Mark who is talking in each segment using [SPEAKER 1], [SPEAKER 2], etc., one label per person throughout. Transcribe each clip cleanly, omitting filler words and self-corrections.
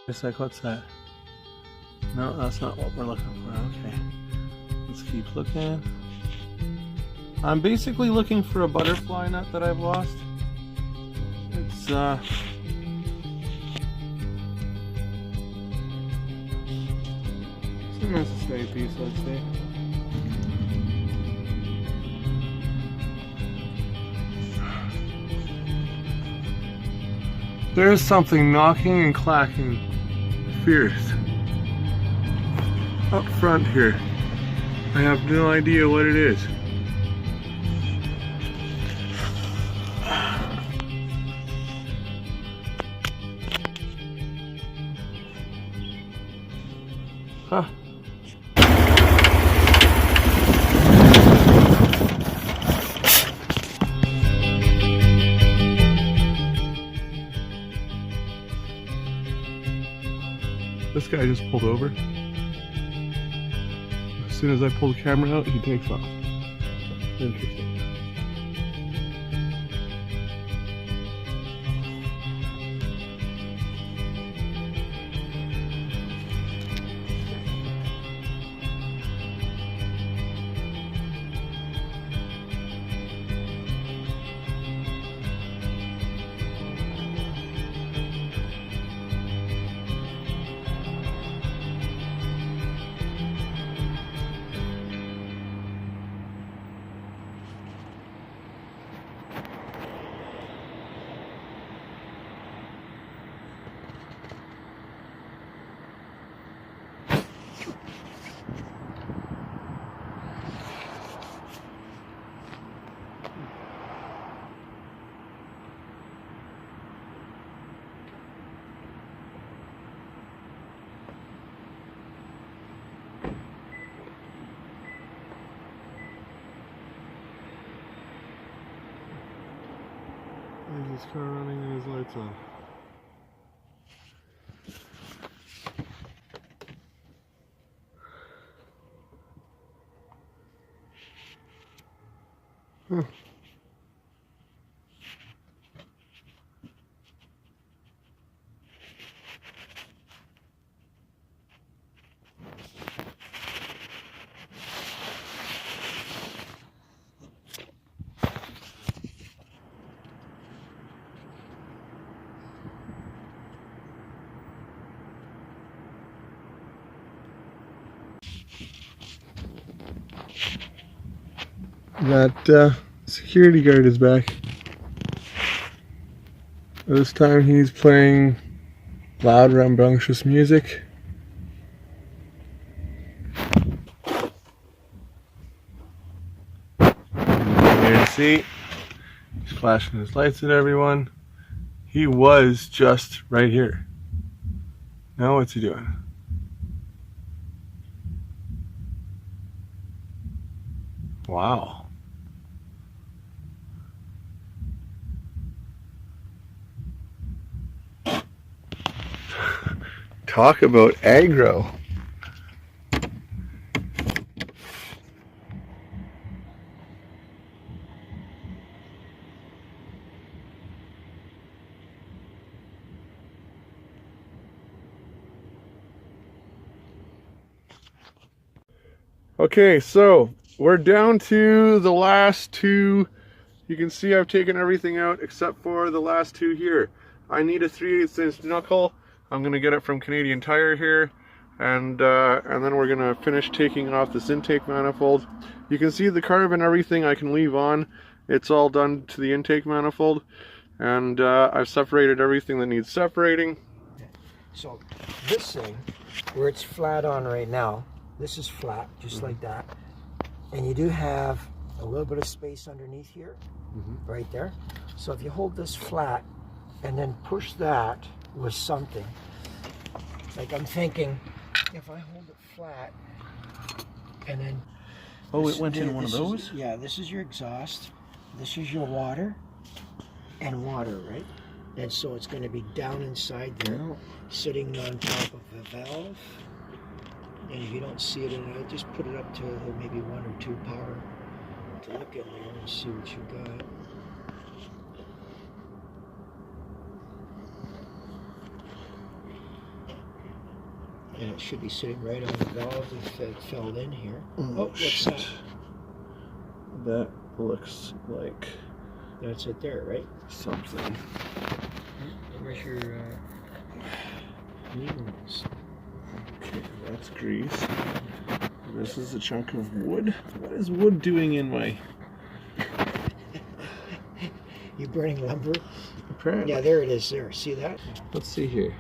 [SPEAKER 1] It's like, what's that? No, that's not what we're looking for. Okay. Let's keep looking. I'm basically looking for a butterfly nut that I've lost. It's a necessary piece, I'd say. There's something knocking and clacking fierce up front here. I have no idea what it is. Huh. This guy just pulled over. As soon as I pull the camera out, he takes off. Interesting. There's his car running and his lights on. Huh. That security guard is back. This time he's playing loud, rambunctious music. You can see he's flashing his lights at everyone. He was just right here. Now what's he doing? Wow. Talk about aggro. Okay, so we're down to the last two. You can see I've taken everything out except for the last two here. I need a 3/8 inch knuckle. I'm gonna get it from Canadian Tire here, and then we're gonna finish taking off this intake manifold. You can see the carb and everything I can leave on. It's all done to the intake manifold, and I've separated everything that needs separating.
[SPEAKER 2] So this thing, where it's flat on right now, this is flat, just like that, and you do have a little bit of space underneath here, right there. So if you hold this flat and then push that with something, like I'm thinking, if I hold it flat and then...
[SPEAKER 1] Oh, it went in one of those?
[SPEAKER 2] Yeah, this is your exhaust, this is your water, and water, right? And so it's going to be down inside there, sitting on top of the valve. And if you don't see it in it, just put it up to maybe 1 or 2 power to look in there and see what you got. And it should be sitting right on the valve if it fell in here.
[SPEAKER 1] Oh,
[SPEAKER 2] what's
[SPEAKER 1] shit.
[SPEAKER 2] that?
[SPEAKER 1] That looks like
[SPEAKER 2] That's it there, right?
[SPEAKER 1] something.
[SPEAKER 2] Where's your needles?
[SPEAKER 1] Okay, that's grease. This is a chunk of wood. What is wood doing in my...
[SPEAKER 2] You burning lumber?
[SPEAKER 1] Apparently.
[SPEAKER 2] Yeah, there it is there. See that?
[SPEAKER 1] Let's see here.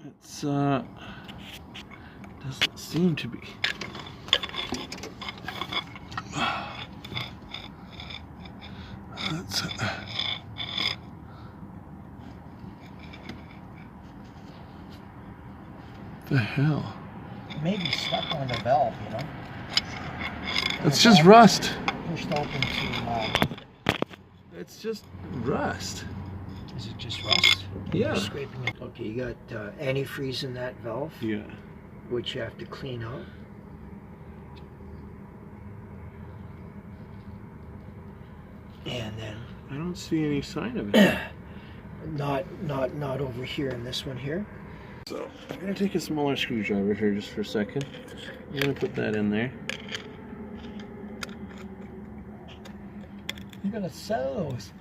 [SPEAKER 1] It's doesn't seem to be. That's the hell.
[SPEAKER 2] Maybe stuck on the valve, you know.
[SPEAKER 1] It's just rust.
[SPEAKER 2] Pushed open to.
[SPEAKER 1] It's just rust.
[SPEAKER 2] Is it just rust?
[SPEAKER 1] Yeah.
[SPEAKER 2] You're scraping it. Okay, you got antifreeze in that valve,
[SPEAKER 1] Yeah.
[SPEAKER 2] which you have to clean out. And then
[SPEAKER 1] I don't see any sign of it.
[SPEAKER 2] not over here in this one here.
[SPEAKER 1] So I'm gonna take a smaller screwdriver here just for a second. I'm gonna put that in there.
[SPEAKER 2] You're gonna sell those.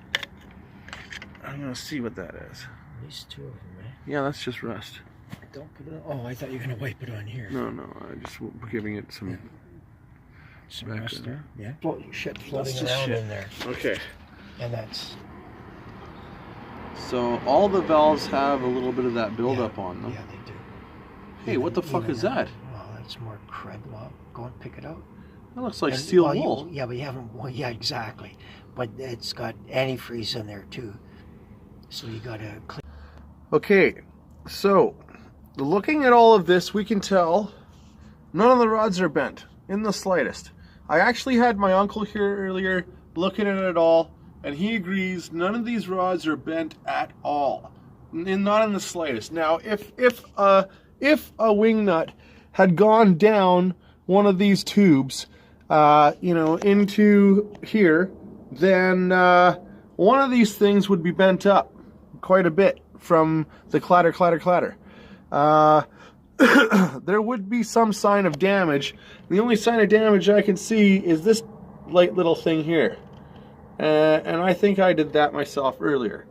[SPEAKER 1] I'm gonna see what that is.
[SPEAKER 2] At least two of them, right?
[SPEAKER 1] Yeah, that's just rust.
[SPEAKER 2] Don't put it on. Oh, I thought you were gonna wipe it on here.
[SPEAKER 1] No, I just giving it some.
[SPEAKER 2] Some
[SPEAKER 1] back
[SPEAKER 2] rust
[SPEAKER 1] in
[SPEAKER 2] there. Yeah. Shit floating
[SPEAKER 1] just
[SPEAKER 2] around
[SPEAKER 1] shit.
[SPEAKER 2] in there.
[SPEAKER 1] Okay.
[SPEAKER 2] And that's.
[SPEAKER 1] So all the valves have a little bit of that buildup on them.
[SPEAKER 2] Yeah, they do.
[SPEAKER 1] Hey, what the fuck is that?
[SPEAKER 2] Well, that's more crud. Well, go and pick it out.
[SPEAKER 1] That looks like
[SPEAKER 2] And,
[SPEAKER 1] steel
[SPEAKER 2] well,
[SPEAKER 1] wool.
[SPEAKER 2] Yeah, but you haven't. Well, yeah, exactly. But it's got antifreeze in there too. So you gotta clean.
[SPEAKER 1] Okay, so looking at all of this, we can tell none of the rods are bent in the slightest. I actually had my uncle here earlier looking at it all, and he agrees none of these rods are bent at all, not in the slightest. Now, if a wing nut had gone down one of these tubes, into here, then one of these things would be bent up quite a bit from the clatter, clatter, clatter. There would be some sign of damage. The only sign of damage I can see is this light little thing here. And I think I did that myself earlier.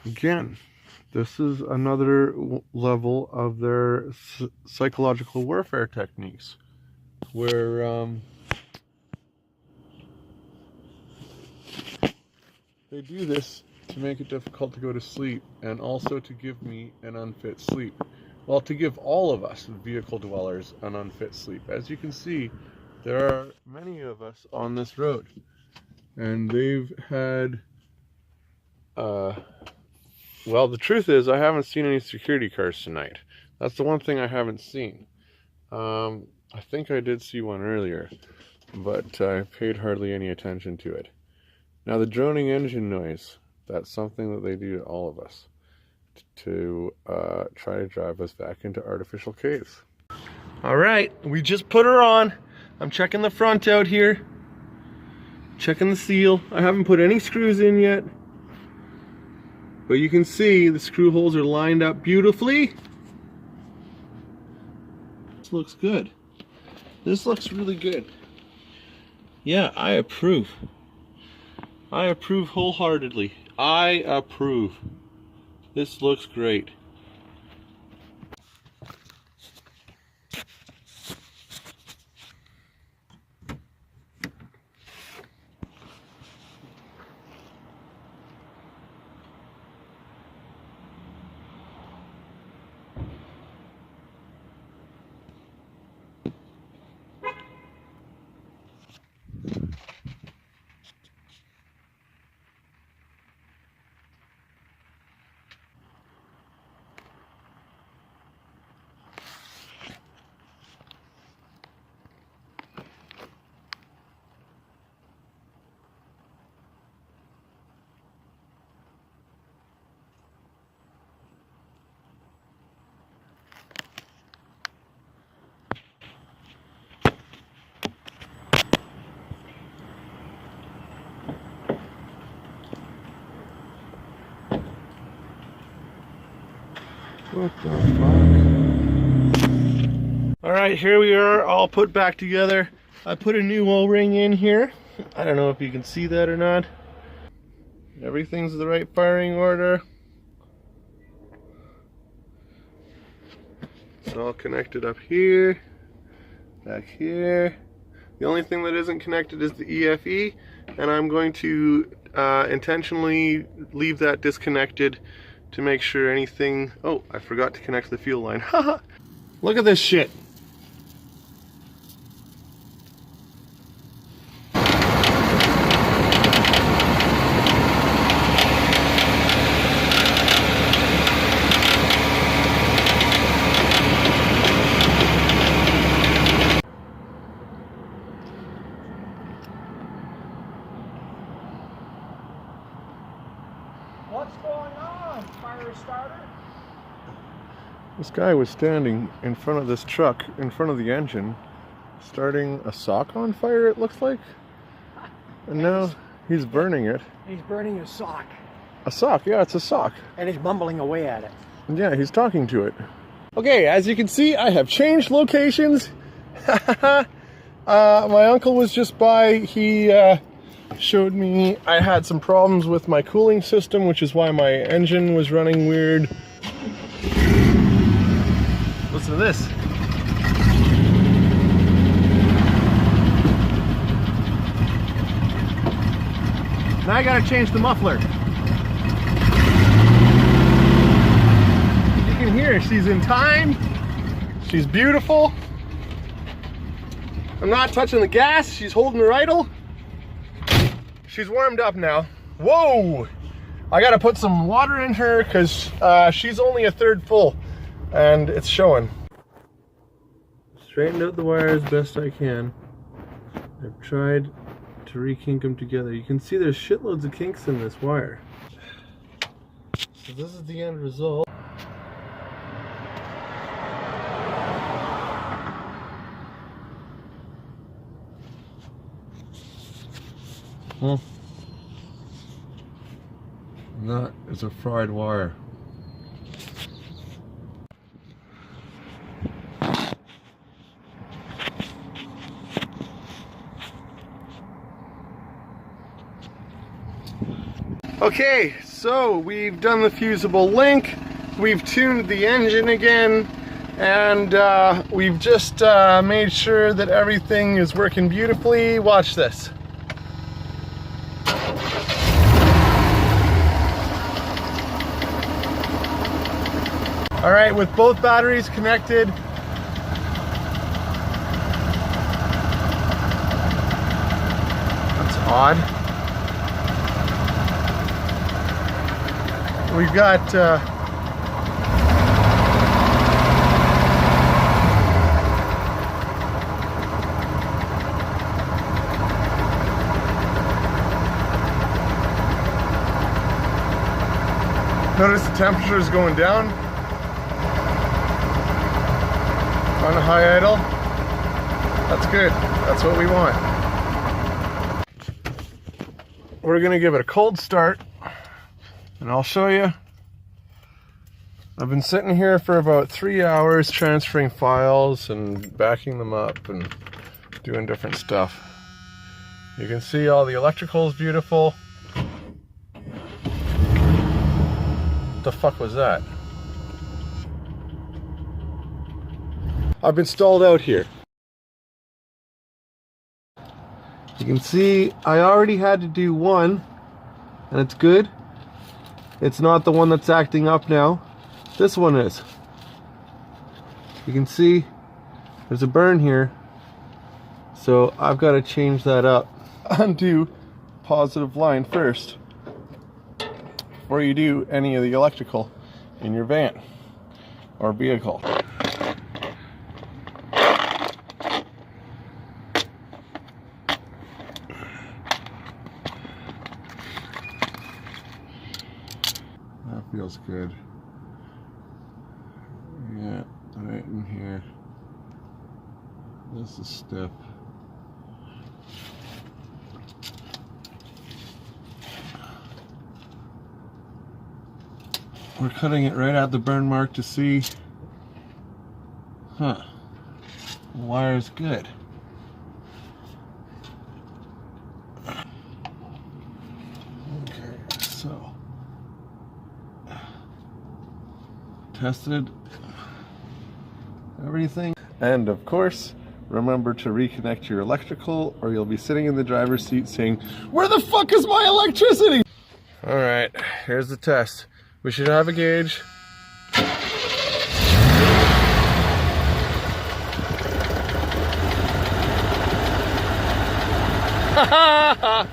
[SPEAKER 1] Again, this is another level of their psychological warfare techniques, where they do this to make it difficult to go to sleep, and also to give me an unfit sleep. Well, to give all of us vehicle dwellers an unfit sleep. As you can see, there are many of us on this road, and they've had well, the truth is, I haven't seen any security cars tonight. That's the one thing I haven't seen. I think I did see one earlier, but I paid hardly any attention to it. Now the droning engine noise, that's something that they do to all of us to try to drive us back into artificial caves. All right, we just put her on. I'm checking the front out here. Checking the seal. I haven't put any screws in yet, but you can see the screw holes are lined up beautifully. This looks good. This looks really good. Yeah, I approve. I approve wholeheartedly. I approve. This looks great. What the fuck? Alright, here we are, all put back together. I put a new O-ring in here. I don't know if you can see that or not. Everything's the right firing order. It's all connected up here, back here. The only thing that isn't connected is the EFE, and I'm going to intentionally leave that disconnected to make sure anything... Oh, I forgot to connect the fuel line. Haha! Look at this shit.
[SPEAKER 2] What's going on, fire starter?
[SPEAKER 1] This guy was standing in front of this truck, in front of the engine, starting a sock on fire, it looks like. And now he's burning it.
[SPEAKER 2] He's burning a sock.
[SPEAKER 1] A sock, yeah, it's a sock.
[SPEAKER 2] And he's mumbling away at it.
[SPEAKER 1] Yeah, he's talking to it. Okay, as you can see, I have changed locations. My uncle was just by. He showed me I had some problems with my cooling system, which is why my engine was running weird. Listen to this. Now I gotta change the muffler. You can hear she's in time. She's beautiful. I'm not touching the gas. She's holding her idle. She's warmed up now. Whoa! I gotta put some water in her because she's only a third full and it's showing. Straightened out the wires best I can. I've tried to rekink them together. You can see there's shitloads of kinks in this wire. So this is the end result. And that is a fried wire. Okay, so we've done the fusible link, we've tuned the engine again, and we've just made sure that everything is working beautifully. Watch this. All right, with both batteries connected, that's odd. We've got Notice the temperature is going down on a high idle. That's good. That's what we want. We're gonna give it a cold start, and I'll show you. I've been sitting here for about 3 hours transferring files and backing them up and doing different stuff. You can see all the electrical is beautiful. What the fuck was that? I've been stalled out here. You can see I already had to do one, and it's good. It's not the one that's acting up now. This one is. You can see there's a burn here, so I've got to change that up. Undo positive line first before you do any of the electrical in your van or vehicle. That feels good. Yeah, right in here. This is stiff. We're cutting it right at the burn mark to see. Huh. The wire's good. Okay, so tested everything. And of course, remember to reconnect your electrical or you'll be sitting in the driver's seat saying, "Where the fuck is my electricity?" All right, here's the test. We should have a gauge. Ha ha ha!